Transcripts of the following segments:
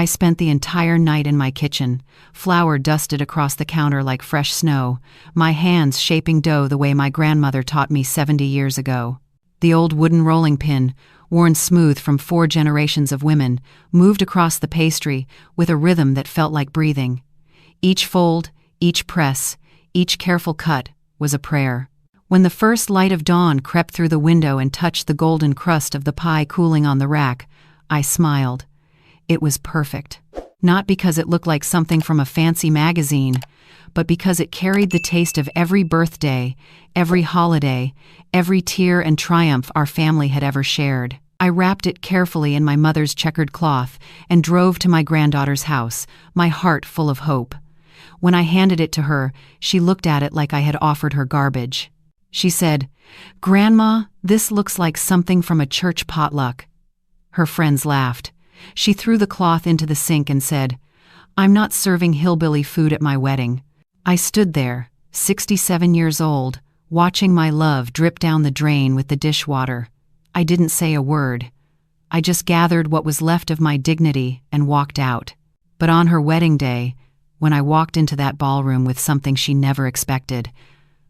I spent the entire night in my kitchen, flour dusted across the counter like fresh snow, my hands shaping dough the way my grandmother taught me 70 years ago. The old wooden rolling pin, worn smooth from 4 generations of women, moved across the pastry with a rhythm that felt like breathing. Each fold, each press, each careful cut was a prayer. When the first light of dawn crept through the window and touched the golden crust of the pie cooling on the rack, I smiled. It was perfect. Not because it looked like something from a fancy magazine, but because it carried the taste of every birthday, every holiday, every tear and triumph our family had ever shared. I wrapped it carefully in my mother's checkered cloth and drove to my granddaughter's house, my heart full of hope. When I handed it to her, she looked at it like I had offered her garbage. She said, "Grandma, this looks like something from a church potluck." Her friends laughed. She threw the cloth into the sink and said, "I'm not serving hillbilly food at my wedding." I stood there, 67 years old, watching my love drip down the drain with the dishwater. I didn't say a word. I just gathered what was left of my dignity and walked out. But on her wedding day, when I walked into that ballroom with something she never expected,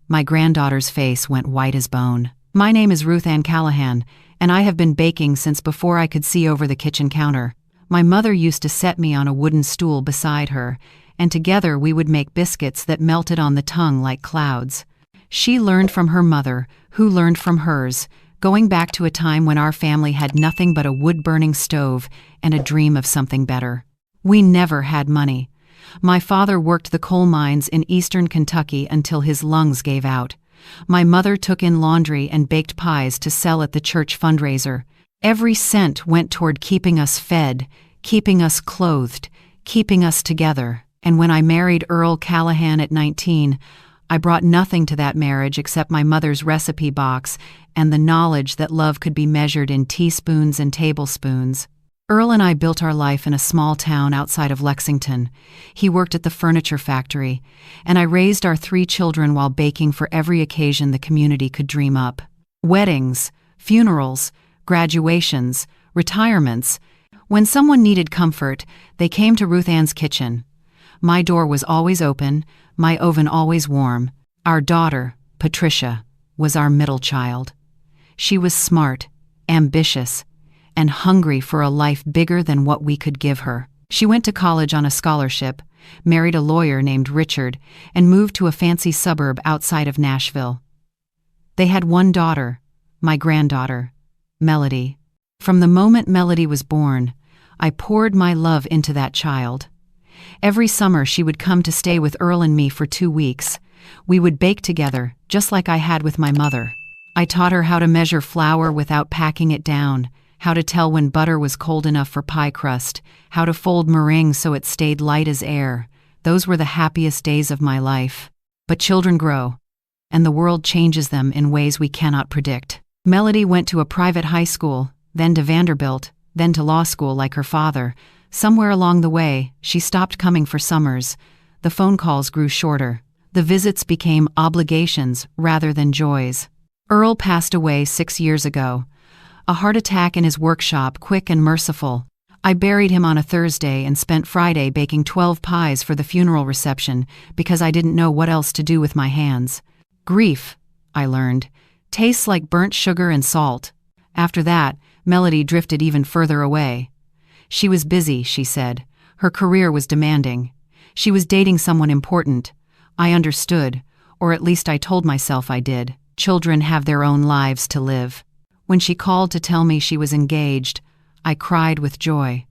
my granddaughter's face went white as bone. My name is Ruth Ann Callahan, and I have been baking since before I could see over the kitchen counter. My mother used to set me on a wooden stool beside her, and together we would make biscuits that melted on the tongue like clouds. She learned from her mother, who learned from hers, going back to a time when our family had nothing but a wood-burning stove and a dream of something better. We never had money. My father worked the coal mines in eastern Kentucky until his lungs gave out. My mother took in laundry and baked pies to sell at the church fundraiser. Every cent went toward keeping us fed, keeping us clothed, keeping us together. And when I married Earl Callahan at 19, I brought nothing to that marriage except my mother's recipe box and the knowledge that love could be measured in teaspoons and tablespoons. Earl and I built our life in a small town outside of Lexington. He worked at the furniture factory, and I raised our 3 children while baking for every occasion the community could dream up. Weddings, funerals, graduations, retirements. When someone needed comfort, they came to Ruth Ann's kitchen. My door was always open, my oven always warm. Our daughter, Patricia, was our middle child. She was smart, ambitious, and hungry for a life bigger than what we could give her. She went to college on a scholarship, married a lawyer named Richard, and moved to a fancy suburb outside of Nashville. They had 1 daughter, my granddaughter, Melody. From the moment Melody was born, I poured my love into that child. Every summer she would come to stay with Earl and me for 2 weeks. We would bake together, just like I had with my mother. I taught her how to measure flour without packing it down, how to tell when butter was cold enough for pie crust, how to fold meringue so it stayed light as air. Those were the happiest days of my life. But children grow, and the world changes them in ways we cannot predict. Melody went to a private high school, then to Vanderbilt, then to law school like her father. Somewhere along the way, she stopped coming for summers. The phone calls grew shorter. The visits became obligations rather than joys. Earl passed away 6 years ago. A heart attack in his workshop, quick and merciful. I buried him on a Thursday and spent Friday baking 12 pies for the funeral reception because I didn't know what else to do with my hands. Grief, I learned, tastes like burnt sugar and salt. After that, Melody drifted even further away. She was busy, she said. Her career was demanding. She was dating someone important. I understood, or at least I told myself I did. Children have their own lives to live. When she called to tell me she was engaged, I cried with joy.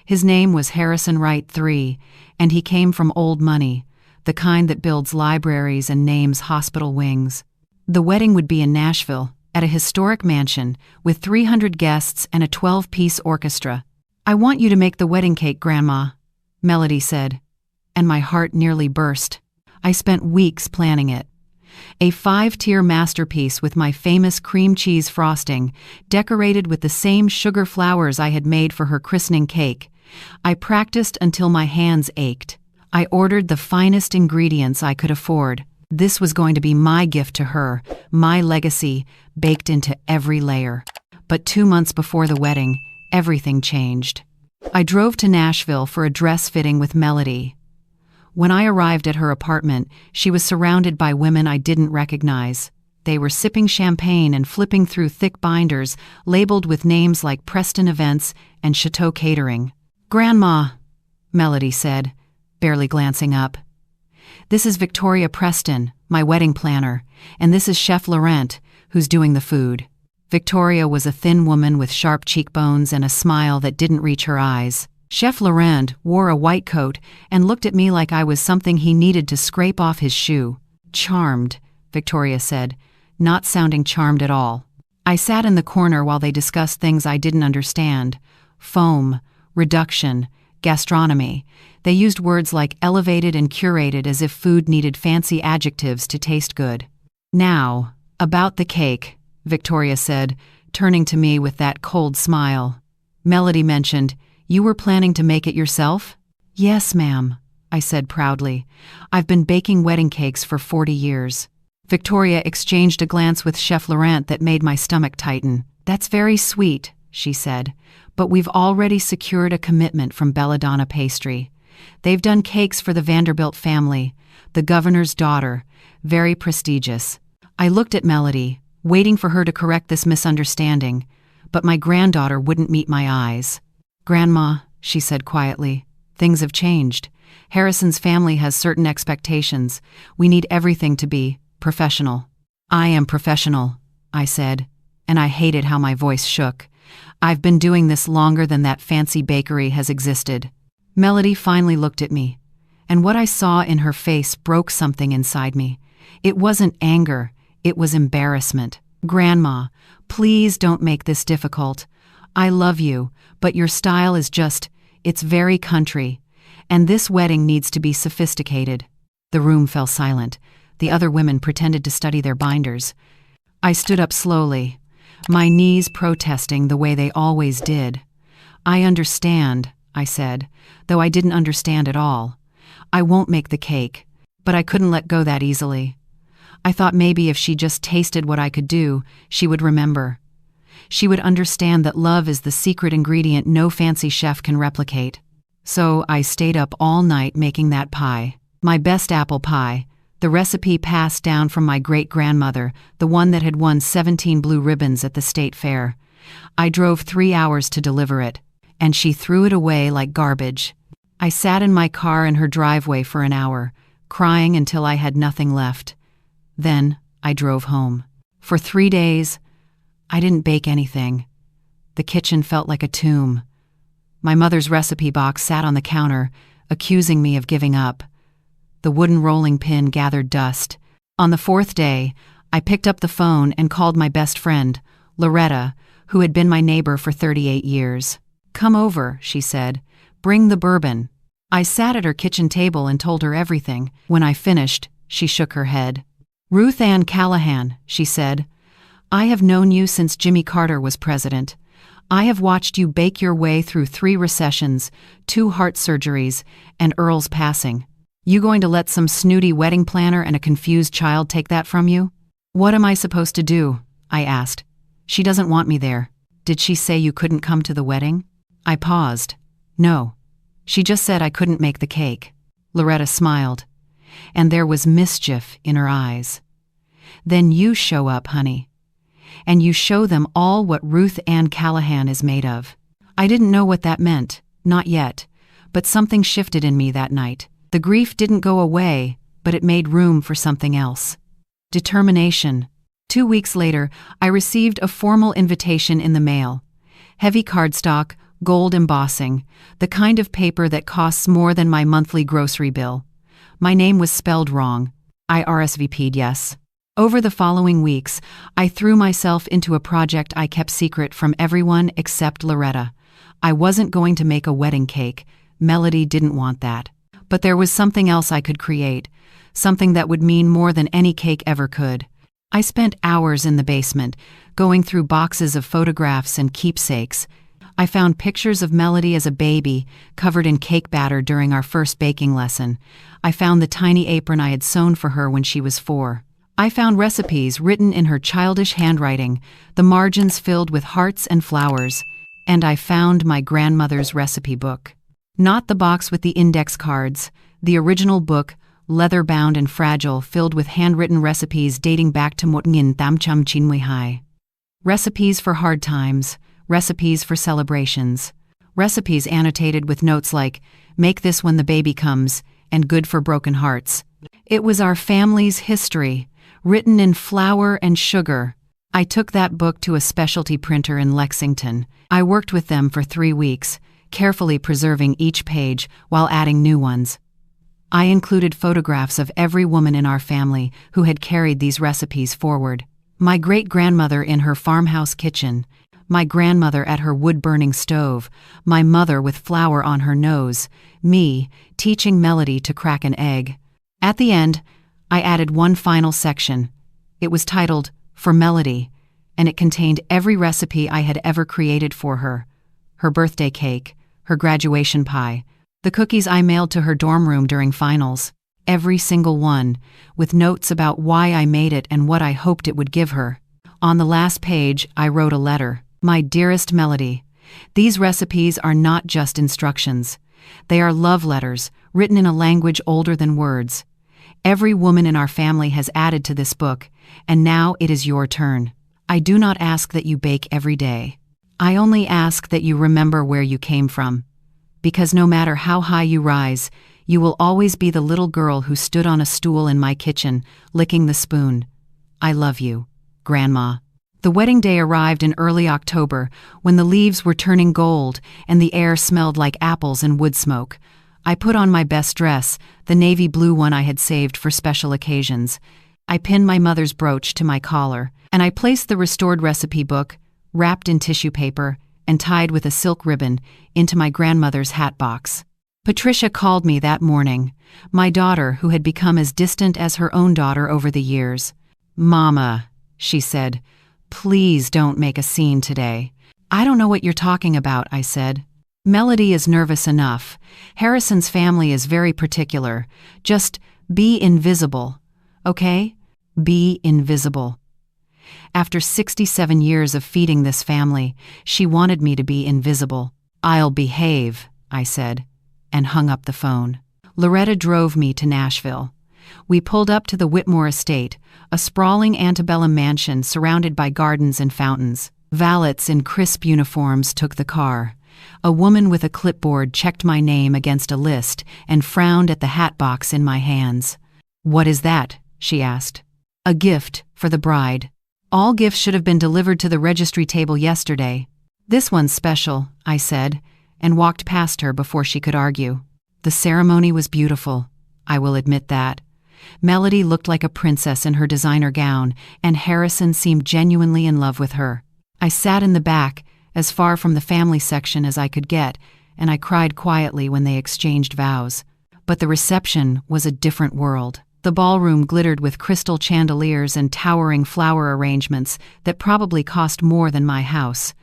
His name was Harrison Wright III, and he came from old money, the kind that builds libraries and names hospital wings. The wedding would be in Nashville, at a historic mansion, with 300 guests and a 12-piece orchestra. "I want you to make the wedding cake, Grandma," Melody said, and my heart nearly burst. I spent weeks planning it. A 5-tier masterpiece with my famous cream cheese frosting, decorated with the same sugar flowers I had made for her christening cake. I practiced until my hands ached. I ordered the finest ingredients I could afford. This was going to be my gift to her, my legacy, baked into every layer. But 2 months before the wedding, everything changed. I drove to Nashville for a dress fitting with Melody. When I arrived at her apartment, she was surrounded by women I didn't recognize. They were sipping champagne and flipping through thick binders labeled with names like Preston Events and Chateau Catering. "Grandma," Melody said, barely glancing up. "This is Victoria Preston, my wedding planner, and this is Chef Laurent, who's doing the food." Victoria was a thin woman with sharp cheekbones and a smile that didn't reach her eyes. Chef Laurent wore a white coat and looked at me like I was something he needed to scrape off his shoe. "Charmed," Victoria said, not sounding charmed at all. I sat in the corner while they discussed things I didn't understand. Foam, reduction, gastronomy. They used words like elevated and curated as if food needed fancy adjectives to taste good. "Now, about the cake," Victoria said, turning to me with that cold smile. Melody mentioned, "You were planning to make it yourself?" "Yes, ma'am," I said proudly. "I've been baking wedding cakes for 40 years. Victoria exchanged a glance with Chef Laurent that made my stomach tighten. "That's very sweet," she said, "but we've already secured a commitment from Belladonna Pastry. They've done cakes for the Vanderbilt family, the governor's daughter, very prestigious." I looked at Melody, waiting for her to correct this misunderstanding, but my granddaughter wouldn't meet my eyes. "Grandma," she said quietly, "things have changed. Harrison's family has certain expectations. We need everything to be professional." "I am professional," I said, and I hated how my voice shook. "I've been doing this longer than that fancy bakery has existed." Melody finally looked at me, and what I saw in her face broke something inside me. It wasn't anger, it was embarrassment. "Grandma, please don't make this difficult. I love you, but your style is it's very country, and this wedding needs to be sophisticated." The room fell silent. The other women pretended to study their binders. I stood up slowly, my knees protesting the way they always did. "I understand," I said, though I didn't understand at all. "I won't make the cake," but I couldn't let go that easily. I thought maybe if she just tasted what I could do, she would remember. She would understand that love is the secret ingredient no fancy chef can replicate. So I stayed up all night making that pie. My best apple pie, the recipe passed down from my great-grandmother, the one that had won 17 blue ribbons at the state fair. I drove 3 hours to deliver it, and she threw it away like garbage. I sat in my car in her driveway for an hour, crying until I had nothing left. Then I drove home. For 3 days, I didn't bake anything. The kitchen felt like a tomb. My mother's recipe box sat on the counter, accusing me of giving up. The wooden rolling pin gathered dust. On the 4th day, I picked up the phone and called my best friend, Loretta, who had been my neighbor for 38 years. "Come over," she said. "Bring the bourbon." I sat at her kitchen table and told her everything. When I finished, she shook her head. "Ruth Ann Callahan," she said, "I have known you since Jimmy Carter was president. I have watched you bake your way through 3 recessions, 2 heart surgeries, and Earl's passing. You going to let some snooty wedding planner and a confused child take that from you?" "What am I supposed to do?" I asked. "She doesn't want me there. Did she say you couldn't come to the wedding?" I paused. "No. She just said I couldn't make the cake." Loretta smiled, and there was mischief in her eyes. "Then you show up, honey. And you show them all what Ruth Ann Callahan is made of." I didn't know what that meant, not yet, but something shifted in me that night. The grief didn't go away, but it made room for something else. Determination. 2 weeks later, I received a formal invitation in the mail. Heavy cardstock, gold embossing, the kind of paper that costs more than my monthly grocery bill. My name was spelled wrong. I RSVP'd yes. Over the following weeks, I threw myself into a project I kept secret from everyone except Loretta. I wasn't going to make a wedding cake. Melody didn't want that. But there was something else I could create, something that would mean more than any cake ever could. I spent hours in the basement, going through boxes of photographs and keepsakes. I found pictures of Melody as a baby, covered in cake batter during our first baking lesson. I found the tiny apron I had sewn for her when she was 4. I found recipes written in her childish handwriting, the margins filled with hearts and flowers. and I found my grandmother's recipe book. Not the box with the index cards, the original book, leather-bound and fragile, filled with handwritten recipes dating back to 1992. Recipes for hard times, recipes for celebrations, recipes annotated with notes like, "Make this when the baby comes," and "Good for broken hearts." It was our family's history, written in flour and sugar. I took that book to a specialty printer in Lexington. I worked with them for 3 weeks, carefully preserving each page while adding new ones. I included photographs of every woman in our family who had carried these recipes forward. My great-grandmother in her farmhouse kitchen, my grandmother at her wood-burning stove, my mother with flour on her nose, me teaching Melody to crack an egg. At the end, I added one final section. It was titled, "For Melody," and it contained every recipe I had ever created for her. Her birthday cake, her graduation pie, the cookies I mailed to her dorm room during finals, every single one, with notes about why I made it and what I hoped it would give her. On the last page, I wrote a letter. "My dearest Melody, these recipes are not just instructions. They are love letters, written in a language older than words. Every woman in our family has added to this book, and now it is your turn. I do not ask that you bake every day. I only ask that you remember where you came from. Because no matter how high you rise, you will always be the little girl who stood on a stool in my kitchen, licking the spoon. I love you, Grandma." The wedding day arrived in early October, when the leaves were turning gold and the air smelled like apples and wood smoke. I put on my best dress, the navy blue one I had saved for special occasions. I pinned my mother's brooch to my collar, and I placed the restored recipe book, wrapped in tissue paper and tied with a silk ribbon, into my grandmother's hat box. Patricia called me that morning, my daughter who had become as distant as her own daughter over the years. "Mama," she said, "please don't make a scene today." "I don't know what you're talking about," I said. "Melody is nervous enough. Harrison's family is very particular. Just be invisible, okay? Be invisible." After 67 years of feeding this family, she wanted me to be invisible. "I'll behave," I said, and hung up the phone. Loretta drove me to Nashville. We pulled up to the Whitmore estate, a sprawling antebellum mansion surrounded by gardens and fountains. Valets in crisp uniforms took the car. A woman with a clipboard checked my name against a list and frowned at the hat box in my hands. "What is that?" she asked. "A gift for the bride. All gifts should have been delivered to the registry table yesterday. This one's special," I said, and walked past her before she could argue. The ceremony was beautiful, I will admit that. Melody looked like a princess in her designer gown, and Harrison seemed genuinely in love with her. I sat in the back, as far from the family section as I could get, and I cried quietly when they exchanged vows. But the reception was a different world. The ballroom glittered with crystal chandeliers and towering flower arrangements that probably cost more than my house.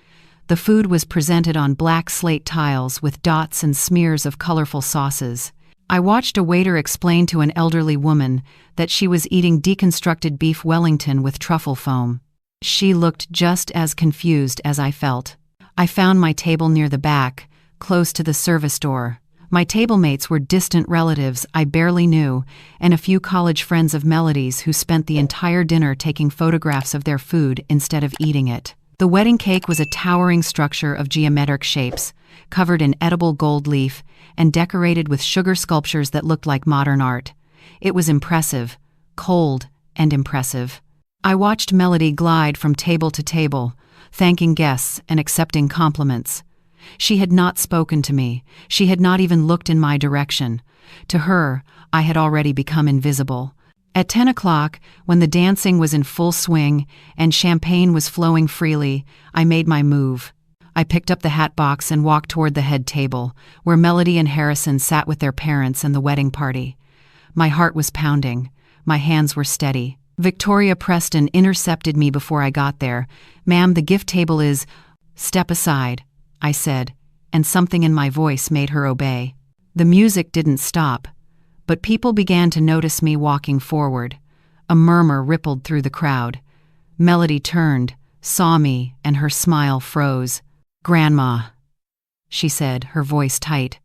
The food was presented on black slate tiles with dots and smears of colorful sauces. I watched a waiter explain to an elderly woman that she was eating deconstructed beef Wellington with truffle foam. She looked just as confused as I felt. I found my table near the back, close to the service door. My table mates were distant relatives I barely knew, and a few college friends of Melody's who spent the entire dinner taking photographs of their food instead of eating it. The wedding cake was a towering structure of geometric shapes, covered in edible gold leaf, and decorated with sugar sculptures that looked like modern art. It was impressive, cold and impressive. I watched Melody glide from table to table, thanking guests and accepting compliments. She had not spoken to me. She had not even looked in my direction. To her, I had already become invisible. At 10 o'clock, when the dancing was in full swing and champagne was flowing freely, I made my move. I picked up the hat box and walked toward the head table, where Melody and Harrison sat with their parents and the wedding party. My heart was pounding. My hands were steady. Victoria Preston intercepted me before I got there. "Ma'am, the gift table is—" "Step aside," I said, and something in my voice made her obey. The music didn't stop, but people began to notice me walking forward. A murmur rippled through the crowd. Melody turned, saw me, and her smile froze. "Grandma," she said, her voice tight.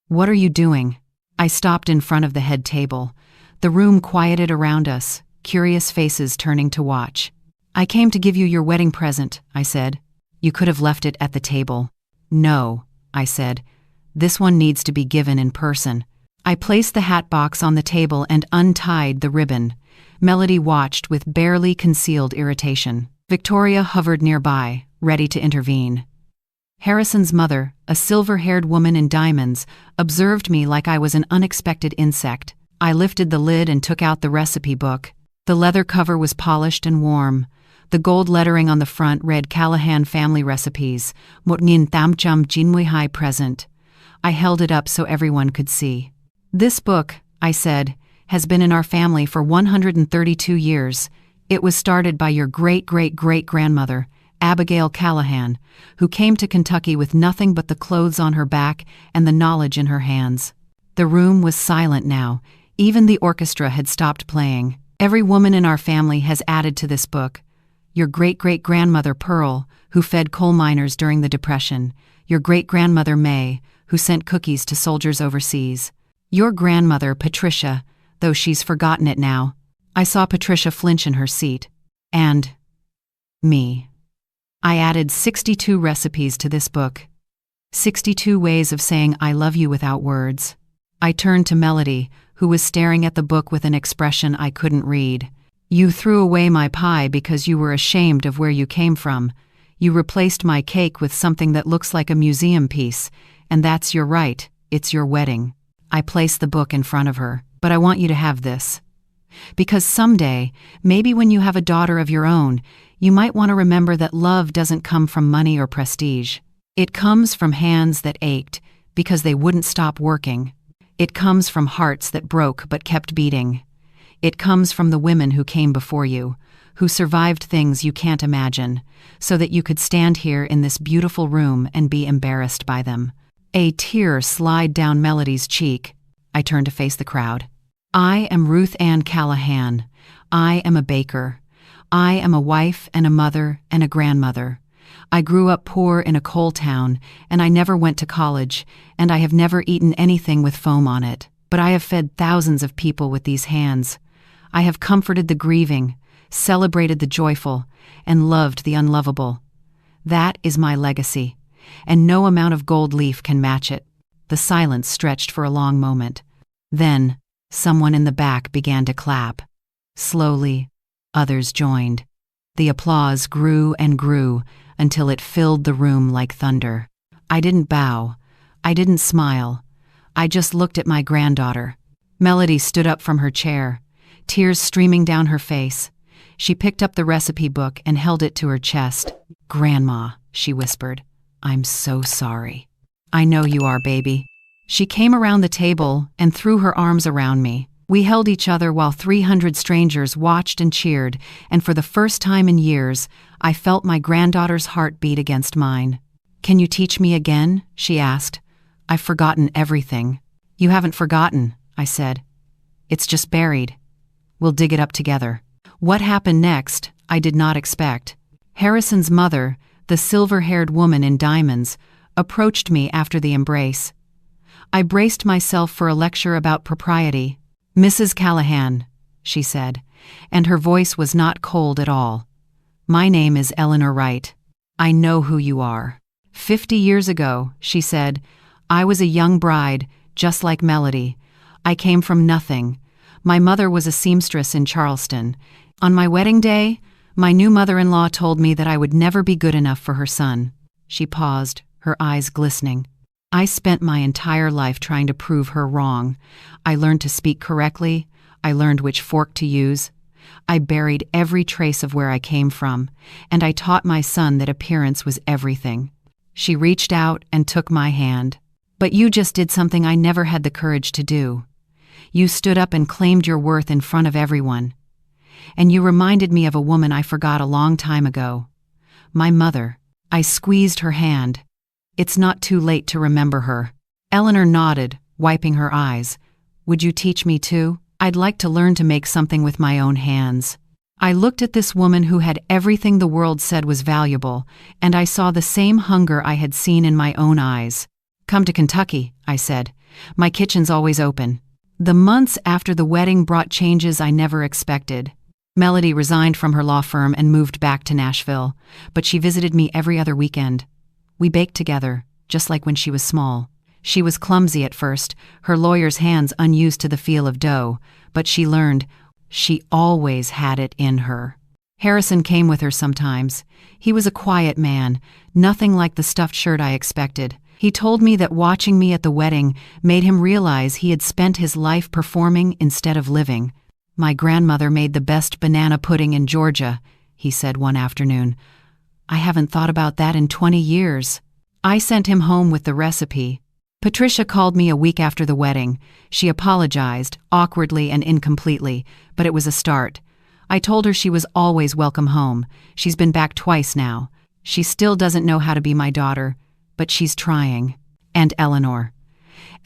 "What are you doing?" I stopped in front of the head table. The room quieted around us, curious faces turning to watch. "I came to give you your wedding present," I said. "You could have left it at the table." "No," I said. "This one needs to be given in person." I placed the hat box on the table and untied the ribbon. Melody watched with barely concealed irritation. Victoria hovered nearby, ready to intervene. Harrison's mother, a silver-haired woman in diamonds, observed me like I was an unexpected insect. I lifted the lid and took out the recipe book. The leather cover was polished and warm. The gold lettering on the front read Callahan Family Recipes, Motngin Tamcham Jinmuihai Present. I held it up so everyone could see. "This book," I said, "has been in our family for 132 years. It was started by your great-great-great-grandmother, Abigail Callahan, who came to Kentucky with nothing but the clothes on her back and the knowledge in her hands." The room was silent now. Even the orchestra had stopped playing. "Every woman in our family has added to this book. Your great-great-grandmother Pearl, who fed coal miners during the Depression. Your great-grandmother May, who sent cookies to soldiers overseas. Your grandmother Patricia, though she's forgotten it now." I saw Patricia flinch in her seat. "And me. I added 62 recipes to this book. 62 ways of saying I love you without words." I turned to Melody, who was staring at the book with an expression I couldn't read. "You threw away my pie because you were ashamed of where you came from. You replaced my cake with something that looks like a museum piece, and that's your right, it's your wedding." I placed the book in front of her. "But I want you to have this. Because someday, maybe when you have a daughter of your own, you might want to remember that love doesn't come from money or prestige. It comes from hands that ached because they wouldn't stop working. It comes from hearts that broke but kept beating. It comes from the women who came before you, who survived things you can't imagine, so that you could stand here in this beautiful room and be embarrassed by them." A tear slid down Melody's cheek. I turned to face the crowd. "I am Ruth Ann Callahan. I am a baker. I am a wife and a mother and a grandmother. I grew up poor in a coal town, and I never went to college, and I have never eaten anything with foam on it. But I have fed thousands of people with these hands. I have comforted the grieving, celebrated the joyful, and loved the unlovable. That is my legacy, and no amount of gold leaf can match it." The silence stretched for a long moment. Then, someone in the back began to clap. Slowly, others joined. The applause grew and grew until it filled the room like thunder. I didn't bow. I didn't smile. I just looked at my granddaughter. Melody stood up from her chair, tears streaming down her face. She picked up the recipe book and held it to her chest. "Grandma," she whispered, "I'm so sorry." "I know you are, baby." She came around the table and threw her arms around me. We held each other while 300 strangers watched and cheered, and for the first time in years, I felt my granddaughter's heart beat against mine. "Can you teach me again?" she asked. "I've forgotten everything." "You haven't forgotten," I said. "It's just buried. We'll dig it up together." What happened next, I did not expect. Harrison's mother, the silver-haired woman in diamonds, approached me after the embrace. I braced myself for a lecture about propriety. "Mrs. Callahan," she said, and her voice was not cold at all. "My name is Eleanor Wright. I know who you are. 50 years ago," she said, "I was a young bride, just like Melody. I came from nothing. My mother was a seamstress in Charleston. On my wedding day, my new mother-in-law told me that I would never be good enough for her son." She paused, her eyes glistening. "I spent my entire life trying to prove her wrong. I learned to speak correctly. I learned which fork to use. I buried every trace of where I came from, and I taught my son that appearance was everything." She reached out and took my hand. "But you just did something I never had the courage to do. You stood up and claimed your worth in front of everyone. And you reminded me of a woman I forgot a long time ago. My mother." I squeezed her hand. "It's not too late to remember her." Eleanor nodded, wiping her eyes. "Would you teach me too? I'd like to learn to make something with my own hands." I looked at this woman who had everything the world said was valuable, and I saw the same hunger I had seen in my own eyes. "Come to Kentucky," I said. "My kitchen's always open." The months after the wedding brought changes I never expected. Melody resigned from her law firm and moved back to Nashville, but she visited me every other weekend. We baked together, just like when she was small. She was clumsy at first, her lawyer's hands unused to the feel of dough, but she learned. She always had it in her. Harrison came with her sometimes. He was a quiet man, nothing like the stuffed shirt I expected. He told me that watching me at the wedding made him realize he had spent his life performing instead of living. "My grandmother made the best banana pudding in Georgia," he said one afternoon. "I haven't thought about that in 20 years. I sent him home with the recipe. Patricia called me a week after the wedding. She apologized, awkwardly and incompletely, but it was a start. I told her she was always welcome home. She's been back twice now. She still doesn't know how to be my daughter, but she's trying. And Eleanor.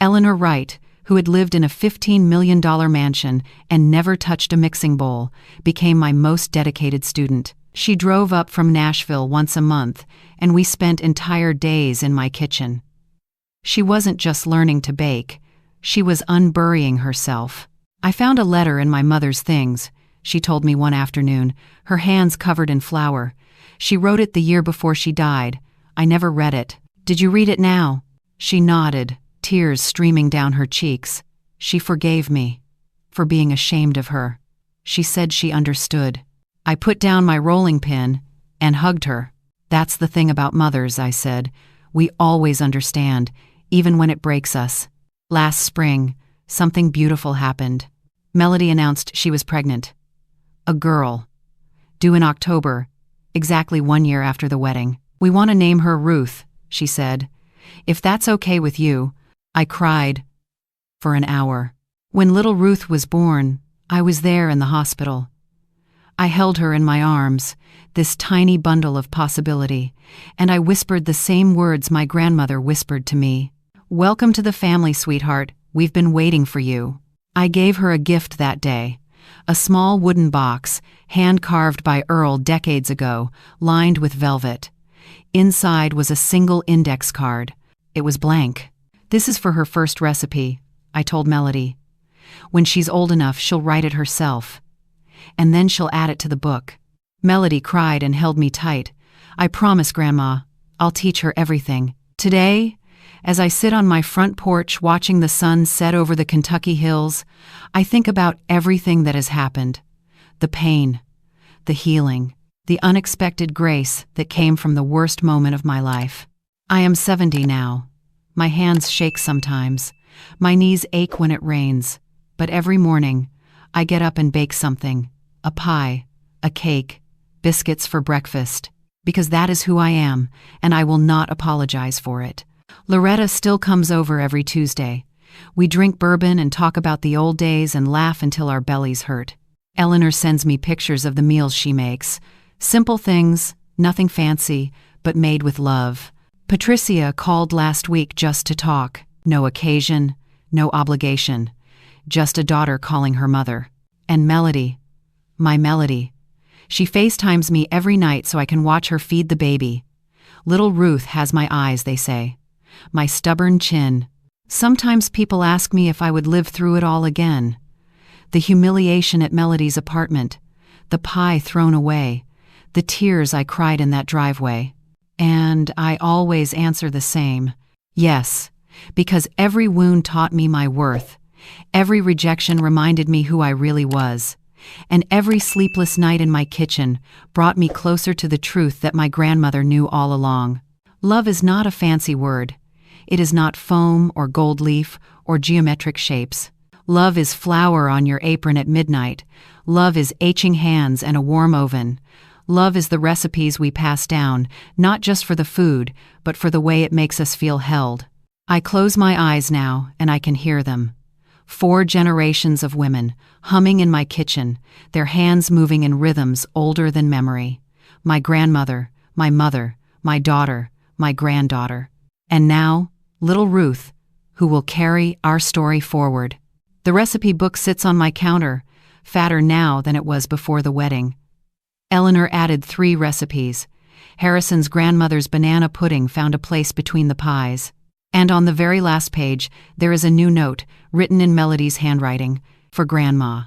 Eleanor Wright, who had lived in a $15 million mansion and never touched a mixing bowl, became my most dedicated student. She drove up from Nashville once a month, and we spent entire days in my kitchen. She wasn't just learning to bake, she was unburying herself. "I found a letter in my mother's things," she told me one afternoon, her hands covered in flour. "She wrote it the year before she died. I never read it. Did you read it now?" She nodded, tears streaming down her cheeks. She forgave me for being ashamed of her. She said she understood. I put down my rolling pin and hugged her. "That's the thing about mothers," I said. "We always understand, even when it breaks us." Last spring, something beautiful happened. Melody announced she was pregnant. A girl. Due in October, exactly 1 year after the wedding. "We want to name her Ruth," she said. "If that's okay with you." I cried for an hour. When little Ruth was born, I was there in the hospital. I held her in my arms, this tiny bundle of possibility, and I whispered the same words my grandmother whispered to me. "Welcome to the family, sweetheart. We've been waiting for you." I gave her a gift that day, a small wooden box, hand-carved by Earl decades ago, lined with velvet. Inside was a single index card. It was blank. "This is for her first recipe," I told Melody. "When she's old enough, she'll write it herself. And then she'll add it to the book." Melody cried and held me tight. "I promise, Grandma, I'll teach her everything." Today, as I sit on my front porch watching the sun set over the Kentucky hills, I think about everything that has happened. The pain, the healing, the unexpected grace that came from the worst moment of my life. I am 70 now. My hands shake sometimes. My knees ache when it rains. But every morning, I get up and bake something. A pie, a cake, biscuits for breakfast. Because that is who I am, and I will not apologize for it. Loretta still comes over every Tuesday. We drink bourbon and talk about the old days and laugh until our bellies hurt. Eleanor sends me pictures of the meals she makes. Simple things, nothing fancy, but made with love. Patricia called last week just to talk. No occasion, no obligation. Just a daughter calling her mother. And Melody, my Melody. She FaceTimes me every night so I can watch her feed the baby. Little Ruth has my eyes, they say. My stubborn chin. Sometimes people ask me if I would live through it all again. The humiliation at Melody's apartment. The pie thrown away. The tears I cried in that driveway. And I always answer the same. Yes, because every wound taught me my worth. Every rejection reminded me who I really was. And every sleepless night in my kitchen brought me closer to the truth that my grandmother knew all along. Love is not a fancy word. It is not foam or gold leaf or geometric shapes. Love is flour on your apron at midnight. Love is aching hands and a warm oven. Love is the recipes we pass down, not just for the food, but for the way it makes us feel held. I close my eyes now, and I can hear them. 4 generations of women, humming in my kitchen, their hands moving in rhythms older than memory. My grandmother, my mother, my daughter, my granddaughter. And now, little Ruth, who will carry our story forward. The recipe book sits on my counter, fatter now than it was before the wedding. Eleanor added 3 recipes. Harrison's grandmother's banana pudding found a place between the pies. And on the very last page, there is a new note, written in Melody's handwriting, for Grandma.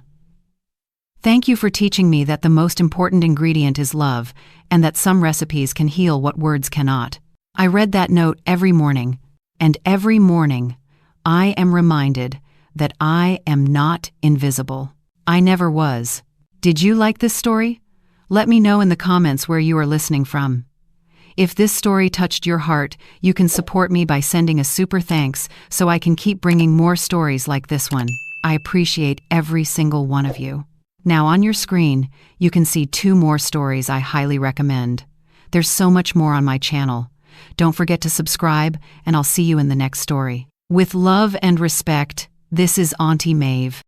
Thank you for teaching me that the most important ingredient is love, and that some recipes can heal what words cannot. I read that note every morning, and every morning, I am reminded that I am not invisible. I never was. Did you like this story? Let me know in the comments where you are listening from. If this story touched your heart, you can support me by sending a super thanks so I can keep bringing more stories like this one. I appreciate every single one of you. Now on your screen, you can see 2 more stories I highly recommend. There's so much more on my channel. Don't forget to subscribe, and I'll see you in the next story. With love and respect, this is Auntie Maeve.